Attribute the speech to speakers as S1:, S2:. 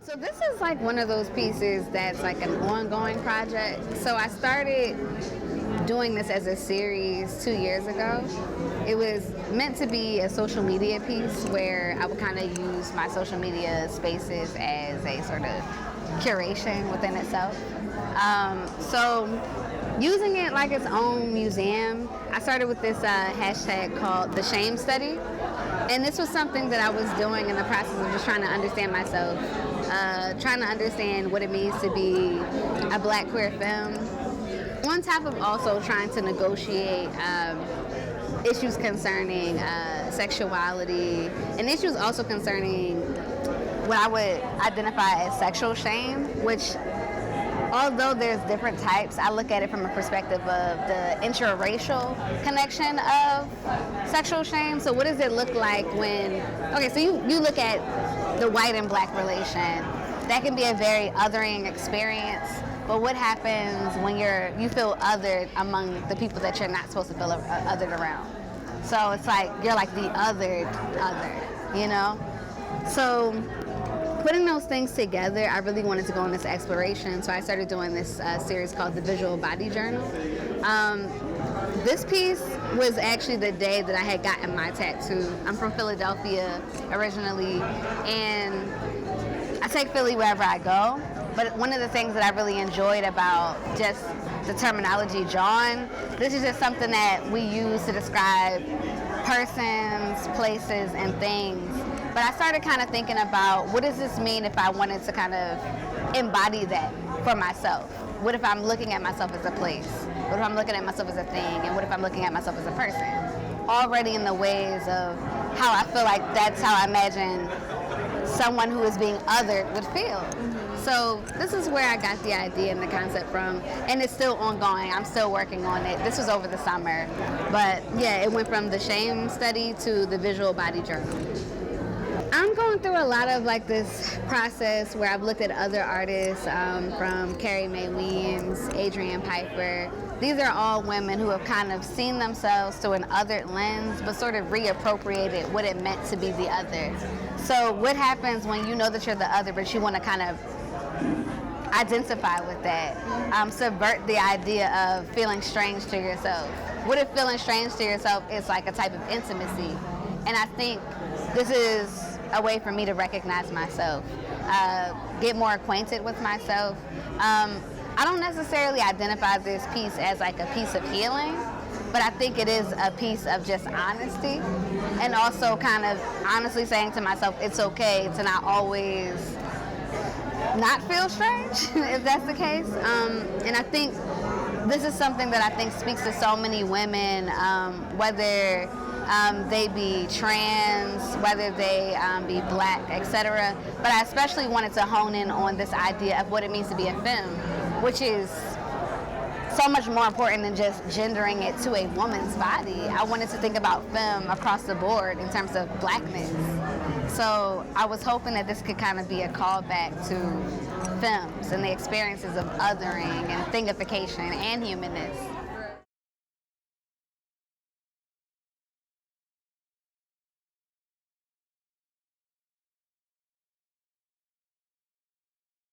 S1: So this is like one of those pieces that's like an ongoing project. So I started doing this as a series 2 years ago. It was meant to be a social media piece where I would kind of use my social media spaces as a sort of curation within itself. So using it like its own museum, I started with this hashtag called the Shame Study. And this was something that I was doing in the process of just trying to understand myself, trying to understand what it means to be a Black queer femme, on top of also trying to negotiate issues concerning sexuality and issues also concerning what I would identify as sexual shame, which, although there's different types, I look at it from a perspective of the interracial connection of sexual shame. So what does it look like when, okay, so you look at the white and Black relation. That can be a very othering experience, but what happens when you feel othered among the people that you're not supposed to feel othered around? So it's like, you're like the other, you know? So putting those things together, I really wanted to go on this exploration, so I started doing this series called the Visual Body Journal. This piece was actually the day that I had gotten my tattoo. I'm from Philadelphia originally, and I take Philly wherever I go, but one of the things that I really enjoyed about just the terminology John, this is just something that we use to describe persons, places, and things. But I started kind of thinking about, what does this mean if I wanted to kind of embody that for myself? What if I'm looking at myself as a place? What if I'm looking at myself as a thing? And what if I'm looking at myself as a person? Already in the ways of how I feel like that's how I imagine someone who is being othered would feel. So this is where I got the idea and the concept from, and it's still ongoing. I'm still working on it. This was over the summer, but yeah, it went from the Shame Study to the Visual Body Journal. I'm going through a lot of like this process where I've looked at other artists from Carrie Mae Weems, Adrienne Piper. These are all women who have kind of seen themselves through an othered lens, but sort of reappropriated what it meant to be the other. So what happens when you know that you're the other, but you want to kind of identify with that, subvert the idea of feeling strange to yourself? What if feeling strange to yourself is like a type of intimacy? And I think this is a way for me to recognize myself, get more acquainted with myself. I don't necessarily identify this piece as like a piece of healing, but I think it is a piece of just honesty, and also kind of honestly saying to myself, it's okay to not always not feel strange, if that's the case. And I think this is something that I think speaks to so many women, whether they be trans, whether they be Black, etc. But I especially wanted to hone in on this idea of what it means to be a femme, which is so much more important than just gendering it to a woman's body. I wanted to think about femme across the board in terms of Blackness. So I was hoping that this could kind of be a callback to femmes and the experiences of othering and thingification and humanness.